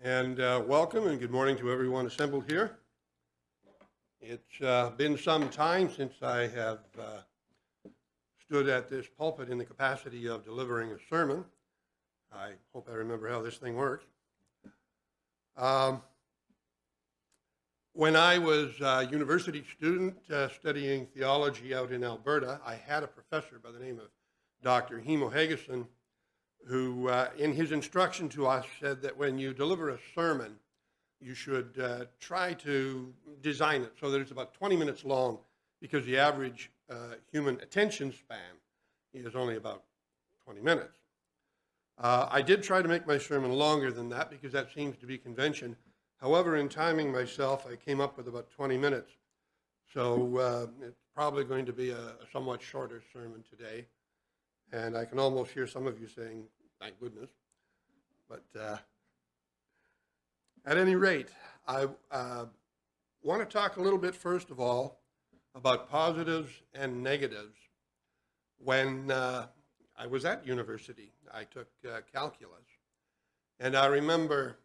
And welcome and good morning to everyone assembled here. It's been some time since I have stood at this pulpit in the capacity of delivering a sermon. I hope I remember how this thing works. Um, when I was a university student studying theology out in Alberta, I had a professor by the name of Dr. Hemo Hageson who, in his instruction to us, said that when you deliver a sermon, you should try to design it so that it's about 20 minutes long, because the average human attention span is only about 20 minutes. I did try to make my sermon longer than that because that seems to be convention. However, in timing myself, I came up with about 20 minutes. So it's probably going to be a somewhat shorter sermon today. And I can almost hear some of you saying, thank goodness. But at any rate, I want to talk a little bit, first of all, about positives and negatives. When I was at university, I took calculus. And I remember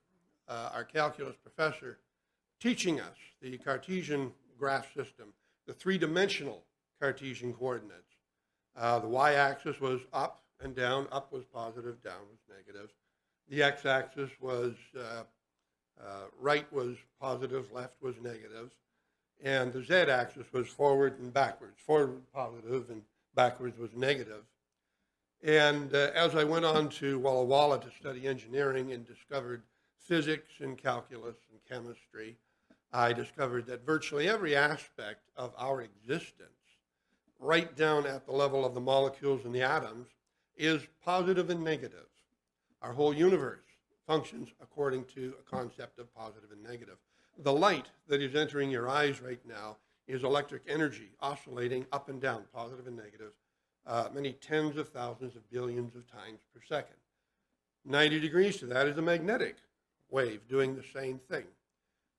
our calculus professor teaching us the Cartesian graph system, the three-dimensional Cartesian coordinates. The y-axis was up and down. Up was positive, down was negative. The x-axis was right was positive, left was negative. And the z-axis was forward and backwards. Forward positive and backwards was negative. And as I went on to Walla Walla to study engineering and discovered physics and calculus and chemistry, I discovered that virtually every aspect of our existence, right down at the level of the molecules and the atoms, is positive and negative. Our whole universe functions according to a concept of positive and negative. The light that is entering your eyes right now is electric energy oscillating up and down, positive and negative, many tens of thousands of billions of times per second. 90 degrees to that is a magnetic wave doing the same thing.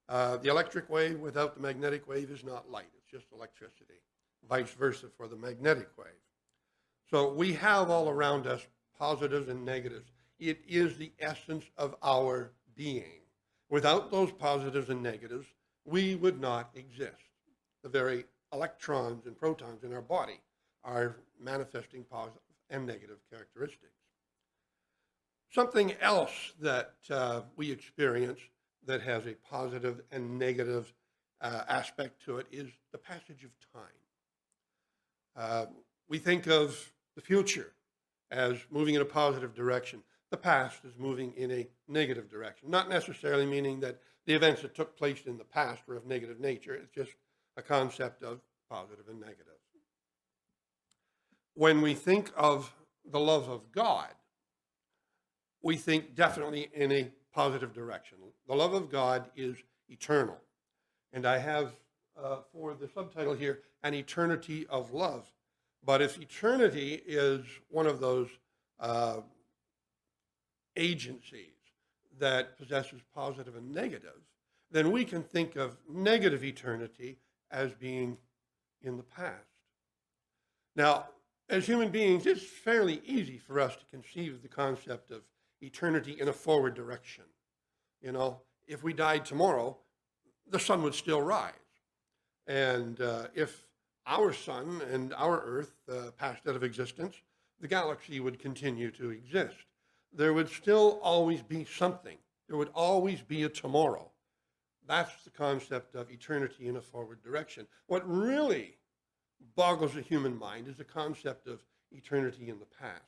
The electric wave without the magnetic wave is not light, it's just electricity. Vice versa for the magnetic wave. So we have all around us positives and negatives. It is the essence of our being. Without those positives and negatives, we would not exist. The very electrons and protons in our body are manifesting positive and negative characteristics. Something else that we experience that has a positive and negative aspect to it is the passage of time. We think of the future as moving in a positive direction. The past is moving in a negative direction, not necessarily meaning that the events that took place in the past were of negative nature. It's just a concept of positive and negative. When we think of the love of God, we think definitely in a positive direction. The love of God is eternal. And I have for the subtitle here, an eternity of love. But if eternity is one of those agencies that possesses positive and negative, then we can think of negative eternity as being in the past. Now, as human beings, it's fairly easy for us to conceive of the concept of eternity in a forward direction. You know, if we died tomorrow, the sun would still rise. And if our sun and our earth passed out of existence, the galaxy would continue to exist. There would still always be something. There would always be a tomorrow. That's the concept of eternity in a forward direction. What really boggles the human mind is the concept of eternity in the past.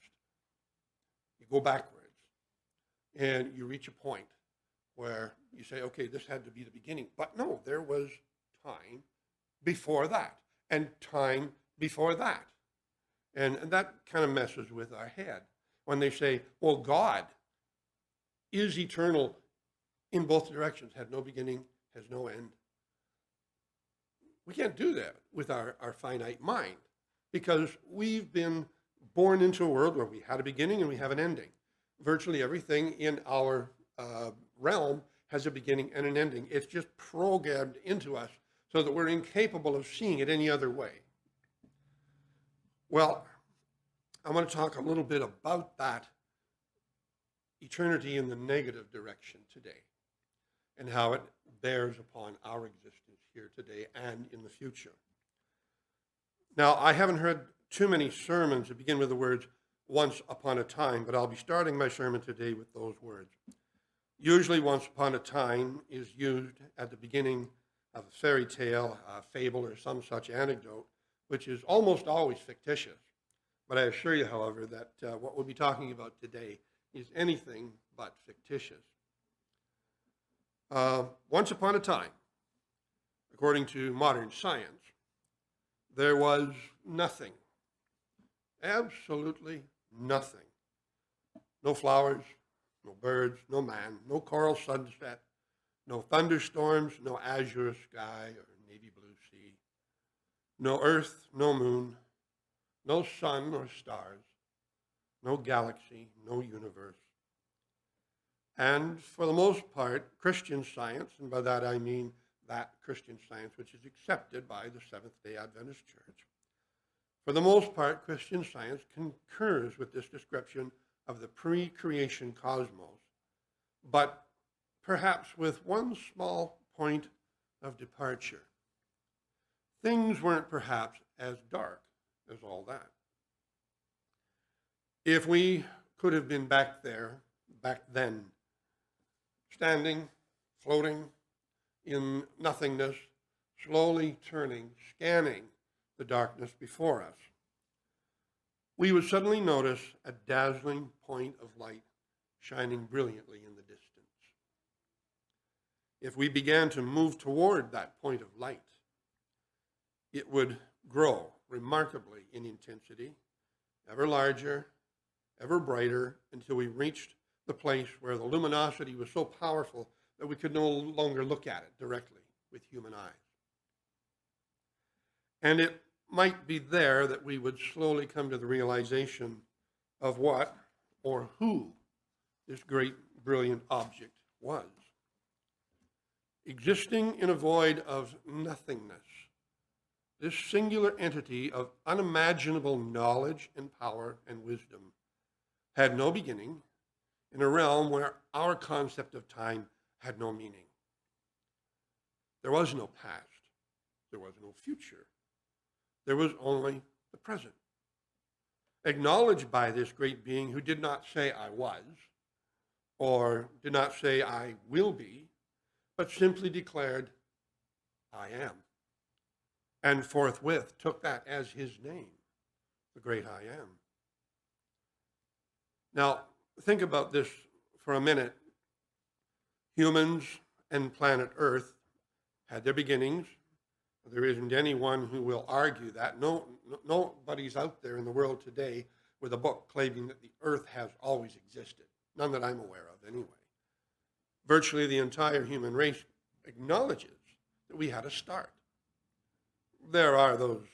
You go backwards and you reach a point where you say, okay, this had to be the beginning. But no, there was time before that and time before that. And that kind of messes with our head when they say, well, God is eternal in both directions, had no beginning, has no end. We can't do that with our finite mind because we've been born into a world where we had a beginning and we have an ending. Virtually everything in our realm has a beginning and an ending. It's just programmed into us so that we're incapable of seeing it any other way. Well, I want to talk a little bit about that eternity in the negative direction today and how it bears upon our existence here today and in the future. Now, I haven't heard too many sermons that begin with the words once upon a time, but I'll be starting my sermon today with those words. Usually, once upon a time is used at the beginning of a fairy tale, a fable, or some such anecdote, which is almost always fictitious. But I assure you, however, that what we'll be talking about today is anything but fictitious. Once upon a time, according to modern science, there was nothing, absolutely nothing. No flowers, no birds, no man, no coral sunset, no thunderstorms, no azure sky or navy blue sea, no earth, no moon, no sun or stars, no galaxy, no universe. And for the most part, Christian science, and by that I mean that Christian science which is accepted by the Seventh-day Adventist Church, for the most part, Christian science concurs with this description of the pre-creation cosmos, but perhaps with one small point of departure. Things weren't perhaps as dark as all that. If we could have been back then, standing, floating in nothingness, slowly turning, scanning the darkness before us, we would suddenly notice a dazzling point of light shining brilliantly in the distance. If we began to move toward that point of light, it would grow remarkably in intensity, ever larger, ever brighter, until we reached the place where the luminosity was so powerful that we could no longer look at it directly with human eyes. And it might be there that we would slowly come to the realization of what or who this great, brilliant object was. Existing in a void of nothingness, this singular entity of unimaginable knowledge and power and wisdom had no beginning in a realm where our concept of time had no meaning. There was no past. There was no future. There was only the present. Acknowledged by this great being who did not say I was, or did not say I will be, but simply declared I am. And forthwith took that as his name, the great I am. Now, think about this for a minute. Humans and planet Earth had their beginnings. There isn't anyone who will argue that. Nobody's out there in the world today with a book claiming that the Earth has always existed. None that I'm aware of, anyway. Virtually the entire human race acknowledges that we had a start. There are those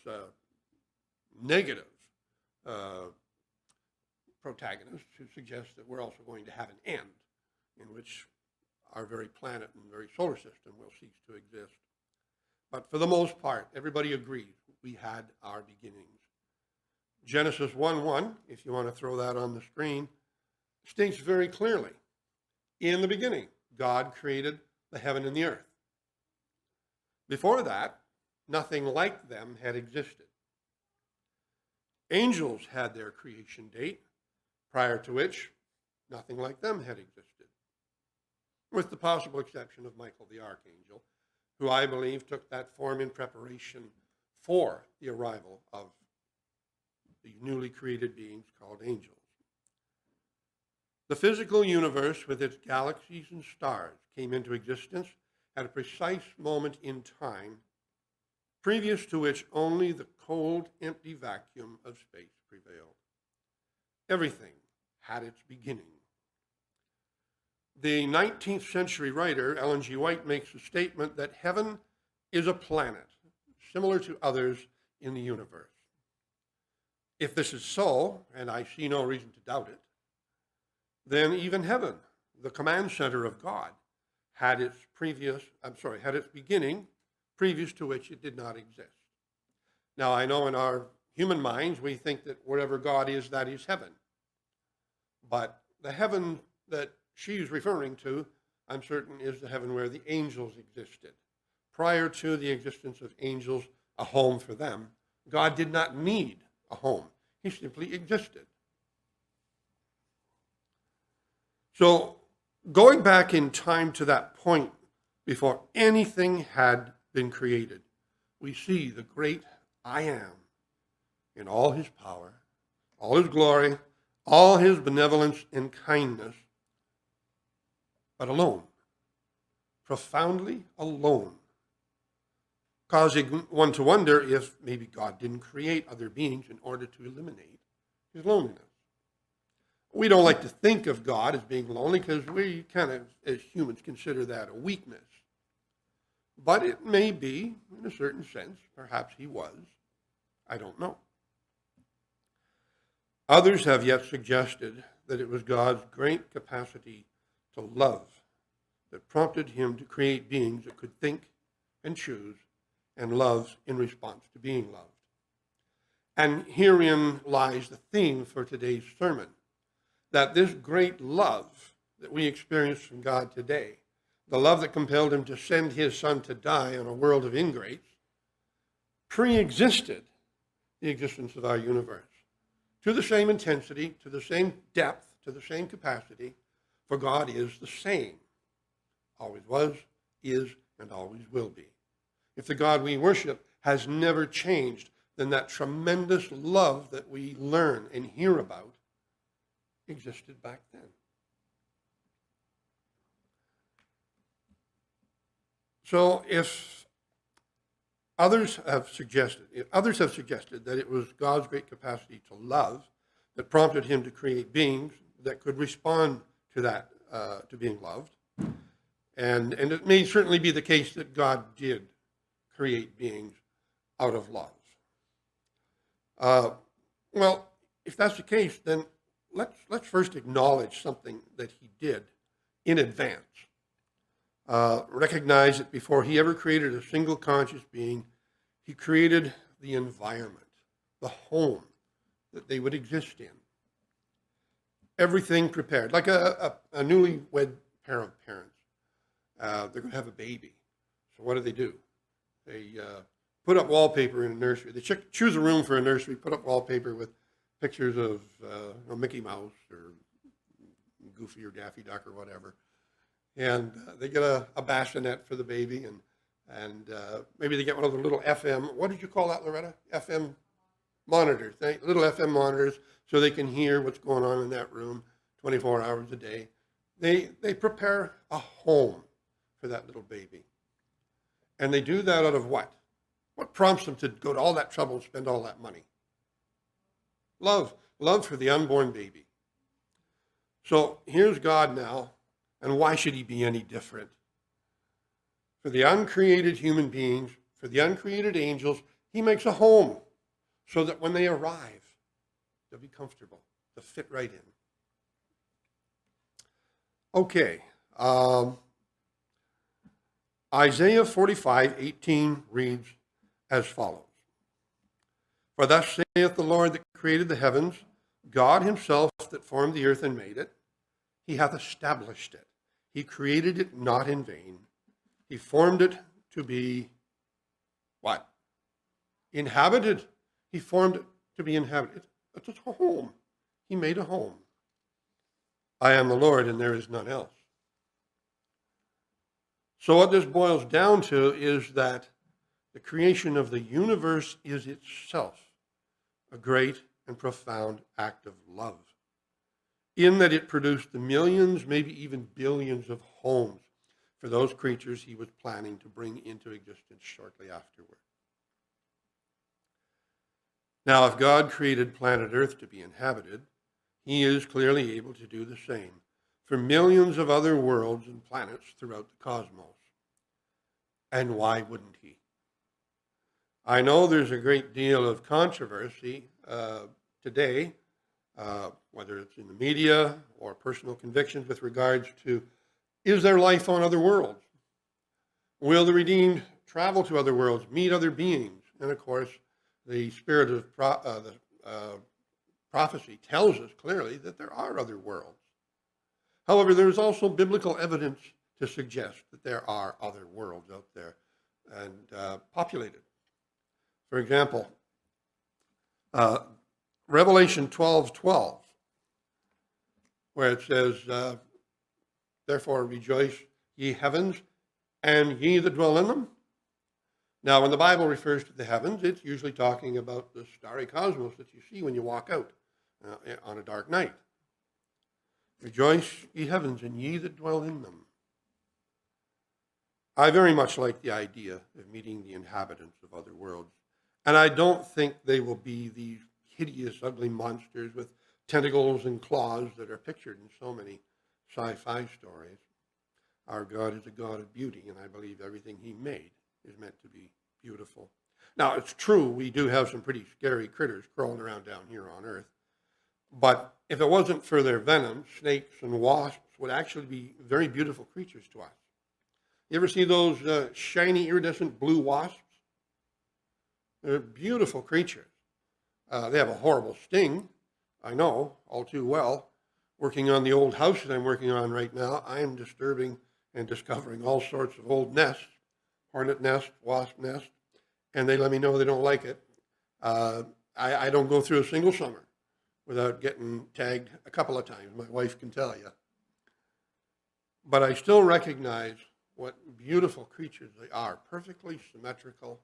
negative protagonists who suggest that we're also going to have an end in which our very planet and very solar system will cease to exist. But for the most part, everybody agrees we had our beginnings. Genesis 1:1, if you want to throw that on the screen, states very clearly, in the beginning, God created the heaven and the earth. Before that, nothing like them had existed. Angels had their creation date, prior to which nothing like them had existed, with the possible exception of Michael the Archangel, who I believe took that form in preparation for the arrival of the newly created beings called angels. The physical universe with its galaxies and stars came into existence at a precise moment in time, previous to which only the cold, empty vacuum of space prevailed. Everything had its beginning. The 19th century writer, Ellen G. White, makes a statement that heaven is a planet, similar to others in the universe. If this is so, and I see no reason to doubt it, then even heaven, the command center of God, had its beginning, previous to which it did not exist. Now, I know in our human minds we think that wherever God is, that is heaven. But the heaven that she's referring to, I'm certain, is the heaven where the angels existed. Prior to the existence of angels, a home for them, God did not need a home. He simply existed. So going back in time to that point before anything had been created, we see the great I Am in all his power, all his glory, all his benevolence and kindness, but alone, profoundly alone, causing one to wonder if maybe God didn't create other beings in order to eliminate his loneliness. We don't like to think of God as being lonely because we kind of, as humans, consider that a weakness. But it may be, in a certain sense, perhaps he was. I don't know. Others have yet suggested that it was God's great capacity to love that prompted him to create beings that could think and choose and love in response to being loved. And herein lies the theme for today's sermon, that this great love that we experience from God today, the love that compelled him to send his Son to die on a world of ingrates, pre-existed the existence of our universe to the same intensity, to the same depth, to the same capacity, for God is the same, always was, is, and always will be. If the God we worship has never changed, then that tremendous love that we learn and hear about existed back then. So if others have suggested that it was God's great capacity to love that prompted him to create beings that could respond to that, to being loved, and it may certainly be the case that God did create beings out of love. Well, if that's the case, then let's first acknowledge something that he did in advance. Recognize that before he ever created a single conscious being, he created the environment, the home that they would exist in. Everything prepared, like a newlywed pair of parents. They're going to have a baby. So what do? They put up wallpaper in a nursery. They choose a room for a nursery, put up wallpaper with pictures of Mickey Mouse or Goofy or Daffy Duck or whatever. And they get a bassinet for the baby, and maybe they get one of the little FM, what did you call that, Loretta? FM monitors, little FM monitors, so they can hear what's going on in that room 24 hours a day. They prepare a home for that little baby. And they do that out of what? What prompts them to go to all that trouble and spend all that money? Love for the unborn baby. So here's God now, and why should he be any different? For the uncreated human beings, for the uncreated angels, he makes a home so that when they arrive, they'll be comfortable, they'll fit right in. Okay, Isaiah 45:18 reads as follows. For thus saith the Lord that created the heavens, God himself that formed the earth and made it. He hath established it. He created it not in vain. He formed it to be what? Inhabited. He formed it to be inhabited. It's a home. He made a home. I am the Lord and there is none else. So what this boils down to is that the creation of the universe is itself a great and profound act of love, in that it produced the millions, maybe even billions of homes for those creatures he was planning to bring into existence shortly afterward. Now, if God created planet Earth to be inhabited, he is clearly able to do the same for millions of other worlds and planets throughout the cosmos. And why wouldn't he? I know there's a great deal of controversy today, whether it's in the media or personal convictions with regards to, is there life on other worlds? Will the redeemed travel to other worlds, meet other beings? And of course, the spirit of prophecy tells us clearly that there are other worlds. However, there is also biblical evidence to suggest that there are other worlds out there and populated. For example, Revelation 12:12, where it says, therefore rejoice, ye heavens, and ye that dwell in them. Now, when the Bible refers to the heavens, it's usually talking about the starry cosmos that you see when you walk out on a dark night. Rejoice, ye heavens, and ye that dwell in them. I very much like the idea of meeting the inhabitants of other worlds, and I don't think they will be these hideous, ugly monsters with tentacles and claws that are pictured in so many sci-fi stories. Our God is a God of beauty, and I believe everything he made is meant to be beautiful. Now, it's true, we do have some pretty scary critters crawling around down here on Earth, but if it wasn't for their venom, snakes and wasps would actually be very beautiful creatures to us. You ever see those shiny, iridescent blue wasps? They're beautiful creatures. They have a horrible sting, I know, all too well. Working on the old house that I'm working on right now, I am disturbing and discovering all sorts of old nests, hornet nest, wasp nest, and they let me know they don't like it. I don't go through a single summer without getting tagged a couple of times. My wife can tell you. But I still recognize what beautiful creatures they are, perfectly symmetrical,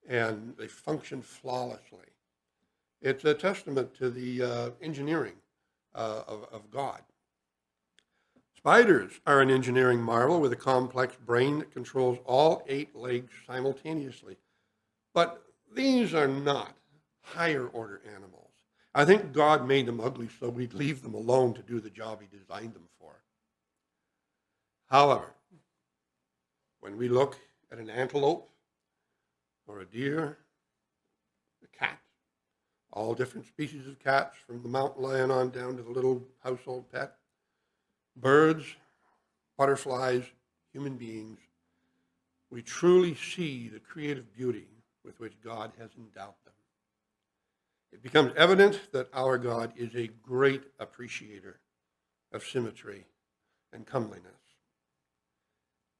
and they function flawlessly. It's a testament to the engineering of God. Spiders are an engineering marvel with a complex brain that controls all 8 legs simultaneously. But these are not higher order animals. I think God made them ugly so we'd leave them alone to do the job he designed them for. However, when we look at an antelope or a deer, a cat, all different species of cats, from the mountain lion on down to the little household pet, birds, butterflies, human beings, we truly see the creative beauty with which God has endowed them. It becomes evident that our God is a great appreciator of symmetry and comeliness.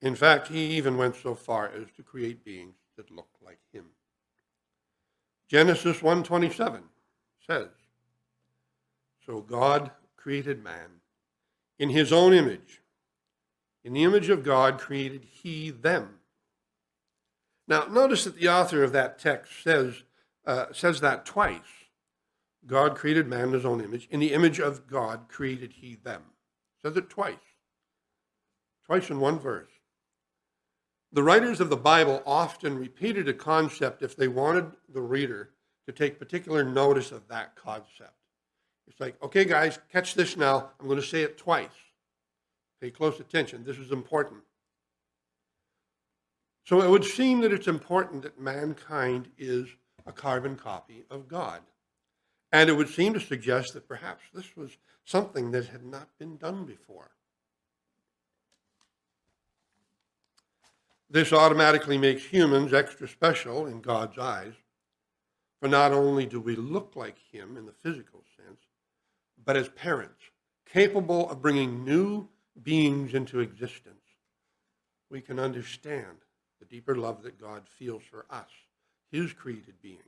In fact, he even went so far as to create beings that look like him. Genesis 1:27 says, so God created man in his own image. In the image of God created he them. Now, notice that the author of that text says that twice. God created man in his own image. In the image of God created he them. Says it twice. Twice in one verse. The writers of the Bible often repeated a concept if they wanted the reader to take particular notice of that concept. It's like, okay, guys, catch this now. I'm going to say it twice. Pay close attention. This is important. So it would seem that it's important that mankind is a carbon copy of God. And it would seem to suggest that perhaps this was something that had not been done before. This automatically makes humans extra special in God's eyes, for not only do we look like him in the physical sense, but as parents, capable of bringing new beings into existence, we can understand the deeper love that God feels for us, his created beings,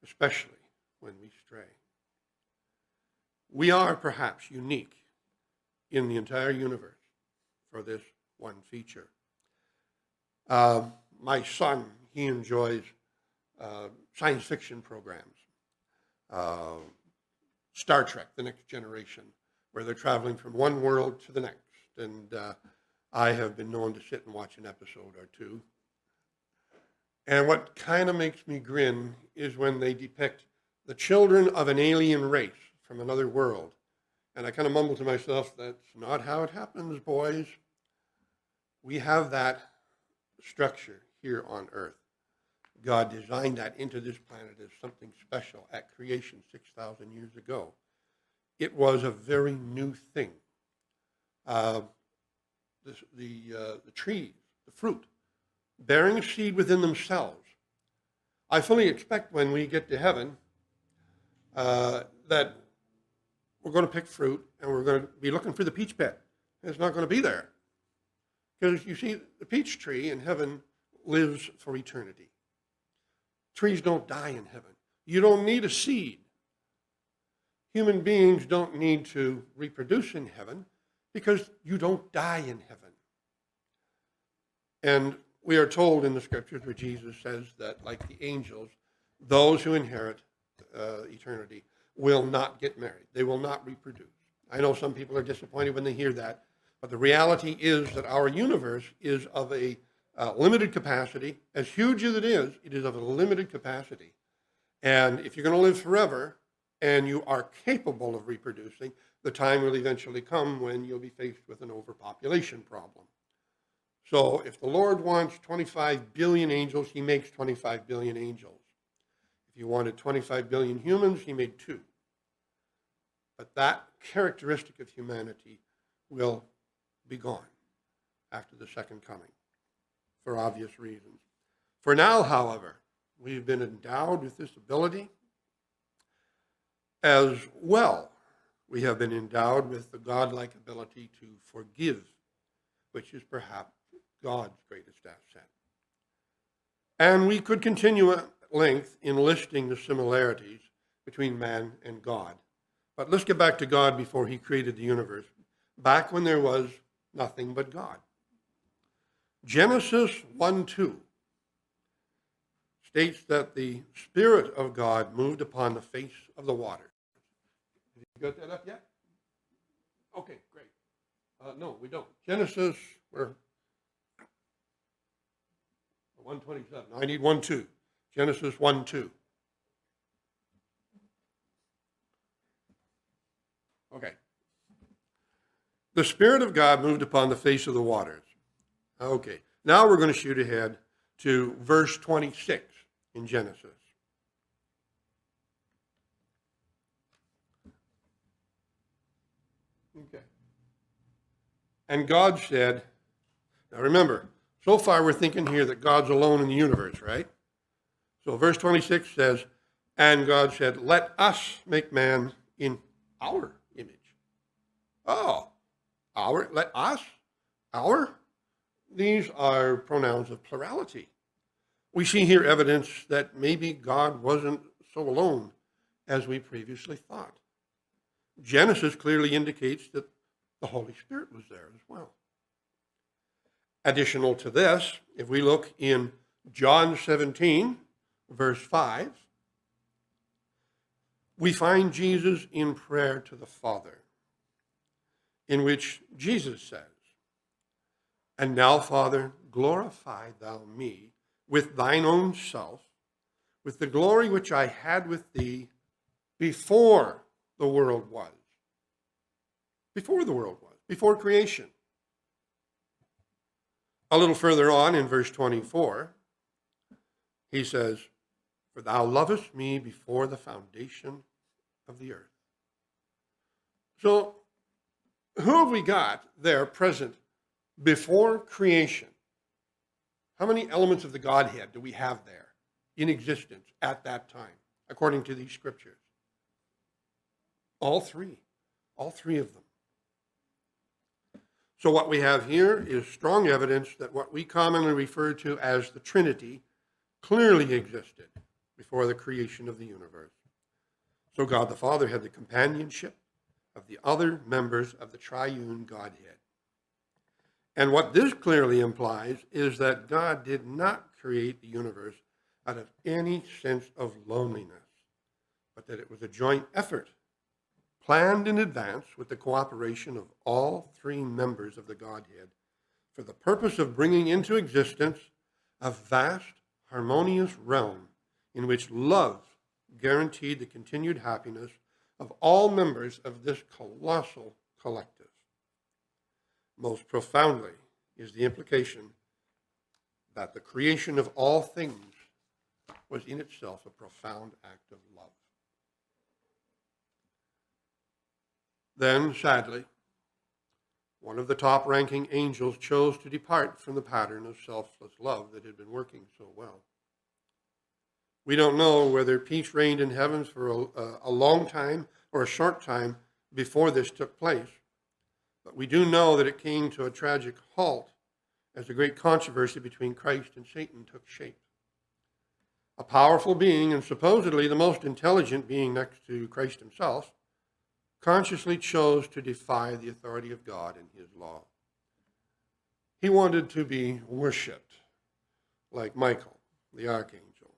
especially when we stray. We are perhaps unique in the entire universe for this one feature. My son, he enjoys science fiction programs. Star Trek, The Next Generation, where they're traveling from one world to the next. And I have been known to sit and watch an episode or two. And what kind of makes me grin is when they depict the children of an alien race from another world. And I kind of mumble to myself, that's not how it happens, boys. We have that structure here on Earth. God designed that into this planet as something special at creation 6,000 years ago. It was a very new thing. The trees, the fruit, bearing a seed within themselves. I fully expect when we get to heaven that we're going to pick fruit, and we're going to be looking for the peach pit. It's not going to be there. Because you see, the peach tree in heaven lives for eternity. Trees don't die in heaven. You don't need a seed. Human beings don't need to reproduce in heaven because you don't die in heaven. And we are told in the scriptures where Jesus says that, like the angels, those who inherit eternity will not get married. They will not reproduce. I know some people are disappointed when they hear that, but the reality is that our universe is of a limited capacity. As huge as it is of a limited capacity. And if you're going to live forever and you are capable of reproducing, the time will eventually come when you'll be faced with an overpopulation problem. So if the Lord wants 25 billion angels, he makes 25 billion angels. If he wanted 25 billion humans, he made 2. But that characteristic of humanity will be gone after the second coming, for obvious reasons. For now, however, we've been endowed with this ability. As well, we have been endowed with the godlike ability to forgive, which is perhaps God's greatest asset. And we could continue at length in listing the similarities between man and God. But let's get back to God before he created the universe, back when there was nothing but God. Genesis 1:2 states that the Spirit of God moved upon the face of the waters. Have you got that up yet? Okay, great. No, we don't. Genesis, we're 127. I need 1:2. Genesis 1:2. Okay. The Spirit of God moved upon the face of the waters. Okay. Now we're going to shoot ahead to verse 26 in Genesis. Okay. And God said, now remember, so far we're thinking here that God's alone in the universe, right? So verse 26 says, and God said, let us make man in our image. Oh, let us, our? These are pronouns of plurality. We see here evidence that maybe God wasn't so alone as we previously thought. Genesis clearly indicates that the Holy Spirit was there as well. Additional to this, if we look in John 17, verse 5, we find Jesus in prayer to the Father, in which Jesus says, and now, Father, glorify thou me with thine own self, with the glory which I had with thee before the world was. Before the world was, before creation. A little further on in verse 24, he says, for thou lovest me before the foundation of the earth. So, who have we got there present before creation? How many elements of the Godhead do we have there in existence at that time, according to these scriptures? All three of them. So what we have here is strong evidence that what we commonly refer to as the Trinity clearly existed before the creation of the universe. So God the Father had the companionship of the other members of the triune Godhead. And what this clearly implies is that God did not create the universe out of any sense of loneliness, but that it was a joint effort, planned in advance with the cooperation of all three members of the Godhead for the purpose of bringing into existence a vast, harmonious realm in which love guaranteed the continued happiness of all members of this colossal collective. Most profoundly is the implication that the creation of all things was in itself a profound act of love. Then, sadly, one of the top-ranking angels chose to depart from the pattern of selfless love that had been working so well. We don't know whether peace reigned in heavens for a long time or a short time before this took place. But we do know that it came to a tragic halt as the great controversy between Christ and Satan took shape. A powerful being, and supposedly the most intelligent being next to Christ himself, consciously chose to defy the authority of God and his law. He wanted to be worshipped like Michael, the archangel.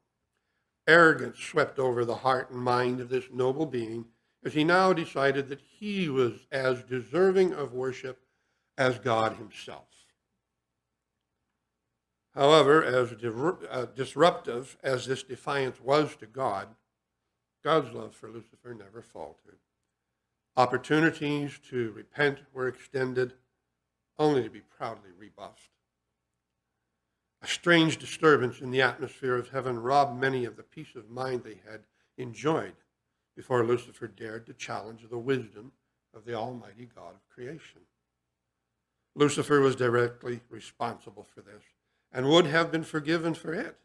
Arrogance swept over the heart and mind of this noble being as he now decided that he was as deserving of worship as God himself. However, as disruptive as this defiance was to God, God's love for Lucifer never faltered. Opportunities to repent were extended, only to be proudly rebuffed. A strange disturbance in the atmosphere of heaven robbed many of the peace of mind they had enjoyed before Lucifer dared to challenge the wisdom of the Almighty God of creation. Lucifer was directly responsible for this and would have been forgiven for it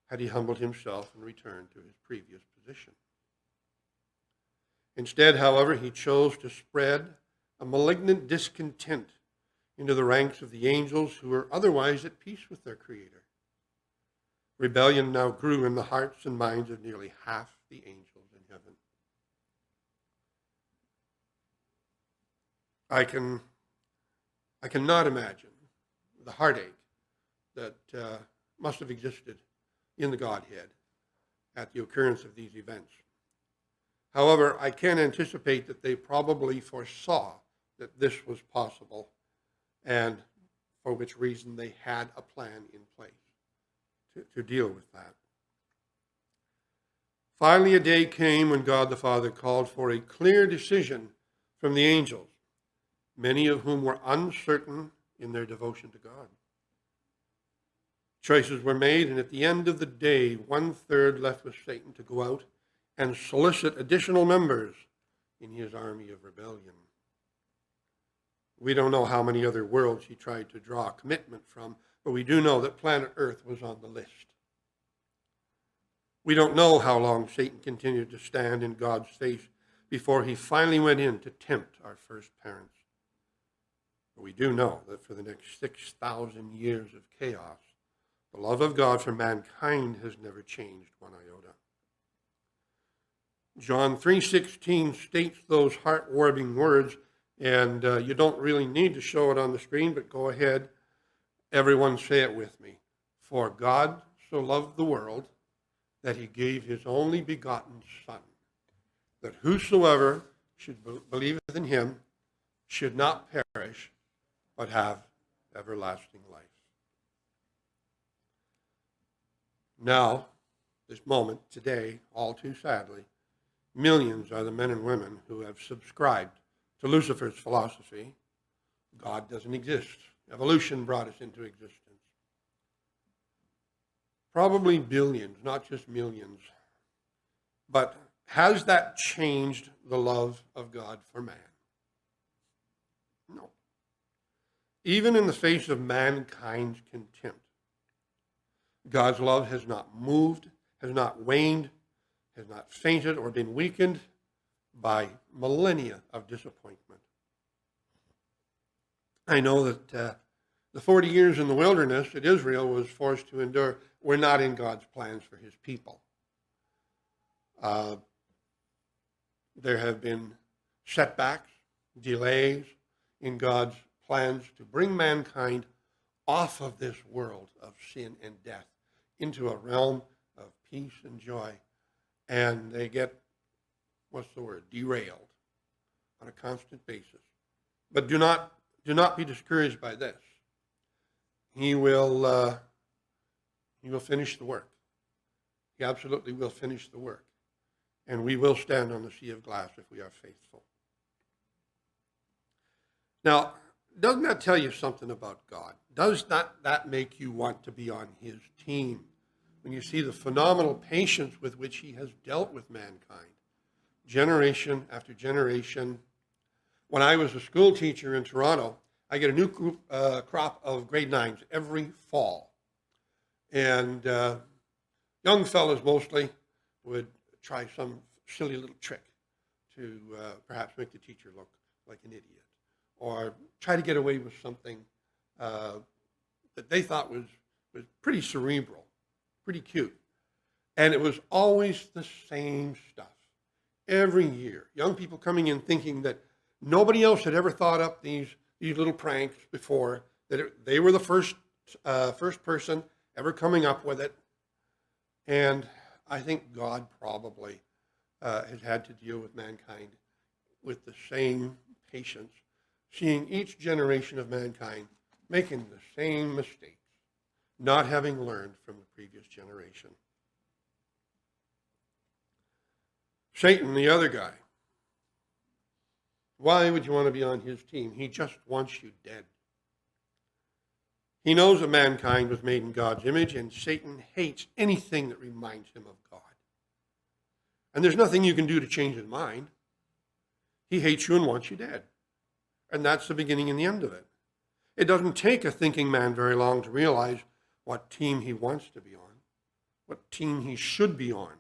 had he humbled himself and returned to his previous position. Instead, however, he chose to spread a malignant discontent into the ranks of the angels who were otherwise at peace with their Creator. Rebellion now grew in the hearts and minds of nearly half the angels in heaven. I cannot imagine the heartache that must have existed in the Godhead at the occurrence of these events. However, I can anticipate that they probably foresaw that this was possible, and for which reason they had a plan in place to deal with that. Finally, a day came when God the Father called for a clear decision from the angels, many of whom were uncertain in their devotion to God. Choices were made, and at the end of the day, 1/3 left with Satan to go out and solicit additional members in his army of rebellion. We don't know how many other worlds he tried to draw a commitment from, but we do know that planet Earth was on the list. We don't know how long Satan continued to stand in God's face before he finally went in to tempt our first parents. But we do know that for the next 6,000 years of chaos, the love of God for mankind has never changed one iota. John 3:16 states those heart-warming words, and you don't really need to show it on the screen, but go ahead. Everyone say it with me. For God so loved the world that he gave his only begotten Son, that whosoever should believeth in him should not perish, but have everlasting life. Now, this moment, today, all too sadly, millions are the men and women who have subscribed to Lucifer's philosophy. God doesn't exist. Evolution brought us into existence. Probably billions, not just millions. But has that changed the love of God for man? No. Even in the face of mankind's contempt, God's love has not moved, has not waned, has not fainted or been weakened by millennia of disappointment. I know that the 40 years in the wilderness that Israel was forced to endure were not in God's plans for his people. There have been setbacks, delays in God's plans to bring mankind off of this world of sin and death into a realm of peace and joy. And they get, derailed on a constant basis. But do not be discouraged by this. He will finish the work. He absolutely will finish the work. And we will stand on the sea of glass if we are faithful. Now, doesn't that tell you something about God? Does not that make you want to be on his team when you see the phenomenal patience with which he has dealt with mankind, generation after generation? When I was a school teacher in Toronto, I get a new crop of grade 9s every fall. And young fellas mostly would try some silly little trick to perhaps make the teacher look like an idiot, or try to get away with something that they thought was pretty cerebral, pretty cute. And it was always the same stuff. Every year, young people coming in thinking that nobody else had ever thought up these little pranks before, that they were the first person ever coming up with it. And I think God probably has had to deal with mankind with the same patience, seeing each generation of mankind making the same mistakes, not having learned from the previous generation. Satan, the other guy, why would you want to be on his team? He just wants you dead. He knows that mankind was made in God's image, and Satan hates anything that reminds him of God. And there's nothing you can do to change his mind. He hates you and wants you dead. And that's the beginning and the end of it. It doesn't take a thinking man very long to realize what team he wants to be on, what team he should be on.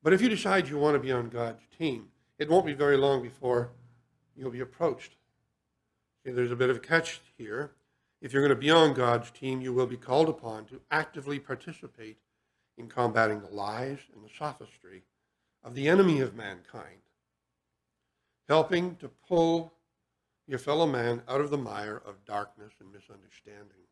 But if you decide you want to be on God's team, it won't be very long before you'll be approached. See, there's a bit of a catch here. If you're going to be on God's team, you will be called upon to actively participate in combating the lies and the sophistry of the enemy of mankind, helping to pull your fellow man out of the mire of darkness and misunderstanding.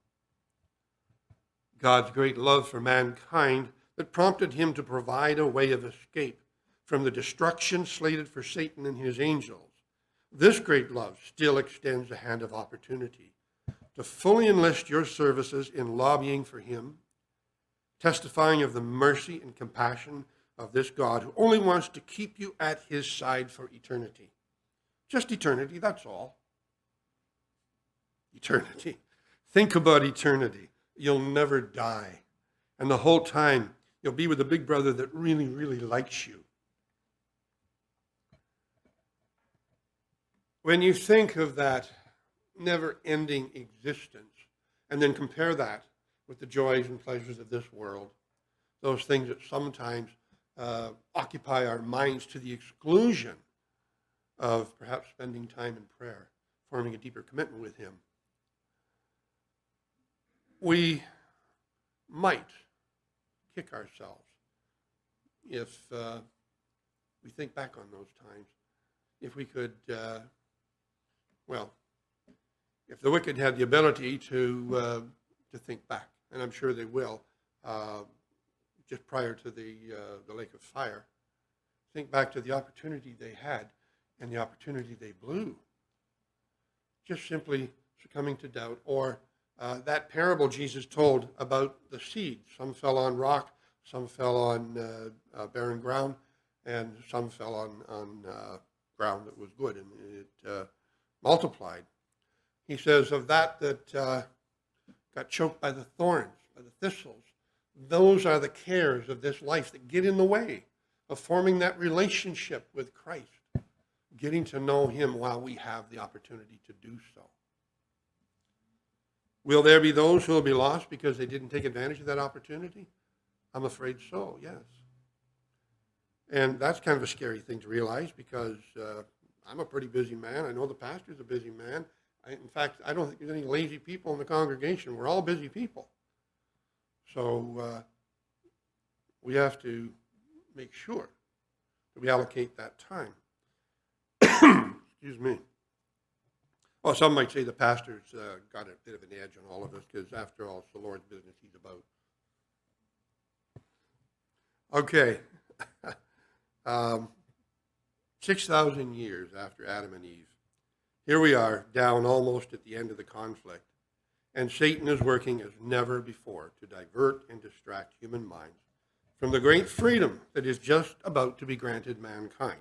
God's great love for mankind that prompted him to provide a way of escape from the destruction slated for Satan and his angels. This great love still extends a hand of opportunity to fully enlist your services in lobbying for him, testifying of the mercy and compassion of this God who only wants to keep you at his side for eternity. Just eternity, that's all. Eternity. Think about eternity. You'll never die. And the whole time, you'll be with a big brother that really, really likes you. When you think of that never-ending existence, and then compare that with the joys and pleasures of this world, those things that sometimes occupy our minds to the exclusion of perhaps spending time in prayer, forming a deeper commitment with him, we might kick ourselves if we think back on those times. If we could, if the wicked had the ability to think back, and I'm sure they will, just prior to the lake of fire, think back to the opportunity they had and the opportunity they blew, just simply succumbing to doubt, or that parable Jesus told about the seeds. Some fell on rock, some fell on barren ground, and some fell on ground that was good, and it multiplied. He says of that got choked by the thorns, by the thistles. Those are the cares of this life that get in the way of forming that relationship with Christ, getting to know him while we have the opportunity to do so. Will there be those who will be lost because they didn't take advantage of that opportunity? I'm afraid so, yes. And that's kind of a scary thing to realize, because I'm a pretty busy man. I know the pastor's a busy man. In fact, I don't think there's any lazy people in the congregation. We're all busy people. So we have to make sure that we allocate that time. Excuse me. Well, some might say the pastor's got a bit of an edge on all of us, because after all, it's the Lord's business he's about. Okay. 6,000 years after Adam and Eve, here we are, down almost at the end of the conflict, and Satan is working as never before to divert and distract human minds from the great freedom that is just about to be granted mankind.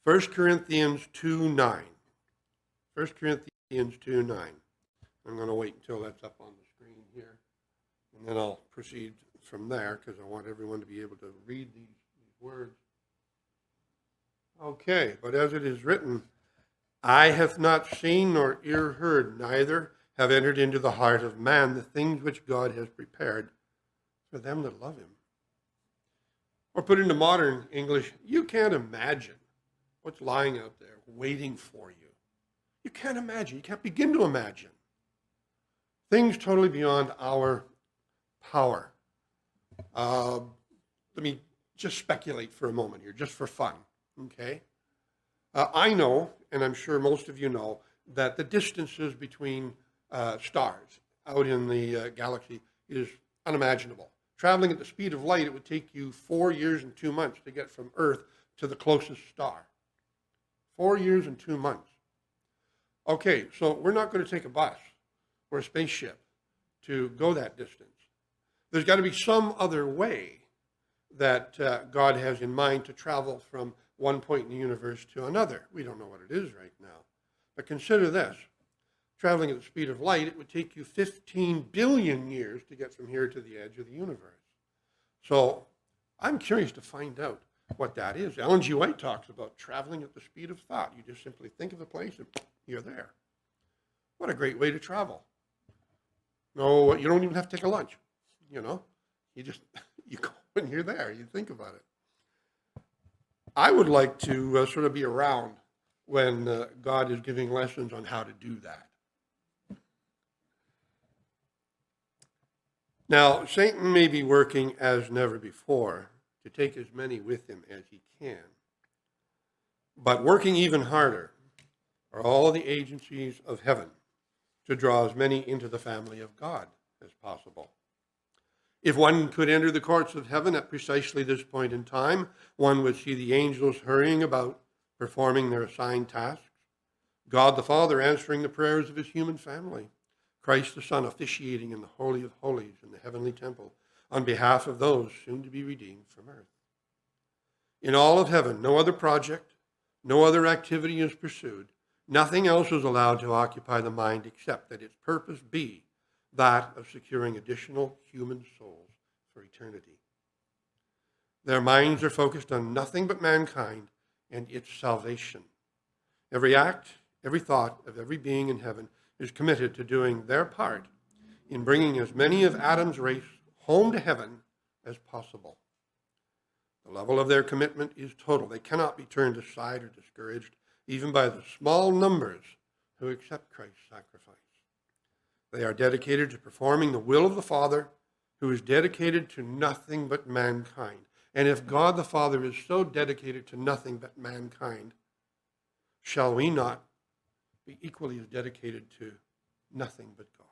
1 Corinthians 2:9. 1 Corinthians 2:9. I'm going to wait until that's up on the screen here, and then I'll proceed from there, because I want everyone to be able to read these words. Okay, but as it is written, eye hath not seen nor ear heard, neither have entered into the heart of man the things which God has prepared for them that love him. Or put into modern English, you can't imagine what's lying out there waiting for you. You can't imagine. You can't begin to imagine. Things totally beyond our power. Let me just speculate for a moment here, just for fun, okay? I know, and I'm sure most of you know, that the distances between stars out in the galaxy is unimaginable. Traveling at the speed of light, it would take you 4 years and 2 months to get from Earth to the closest star. 4 years and 2 months. Okay, so we're not going to take a bus or a spaceship to go that distance. There's got to be some other way that God has in mind to travel from one point in the universe to another. We don't know what it is right now. But consider this. Traveling at the speed of light, it would take you 15 billion years to get from here to the edge of the universe. So I'm curious to find out what that is. Ellen G. White talks about traveling at the speed of thought. You just simply think of a place and you're there. What a great way to travel. No, you don't even have to take a lunch. You know, you go and you're there. You think about it. I would like to sort of be around when God is giving lessons on how to do that. Now, Satan may be working as never before to take as many with him as he can. But working even harder are all the agencies of heaven to draw as many into the family of God as possible. If one could enter the courts of heaven at precisely this point in time, one would see the angels hurrying about, performing their assigned tasks, God the Father answering the prayers of his human family, Christ the Son officiating in the Holy of Holies in the heavenly temple on behalf of those soon to be redeemed from earth. In all of heaven, no other project, no other activity is pursued. Nothing else is allowed to occupy the mind except that its purpose be that of securing additional human souls for eternity. Their minds are focused on nothing but mankind and its salvation. Every act, every thought of every being in heaven is committed to doing their part in bringing as many of Adam's race home to heaven as possible. The level of their commitment is total. They cannot be turned aside or discouraged, even by the small numbers who accept Christ's sacrifice. They are dedicated to performing the will of the Father, who is dedicated to nothing but mankind. And if God the Father is so dedicated to nothing but mankind, shall we not be equally as dedicated to nothing but God?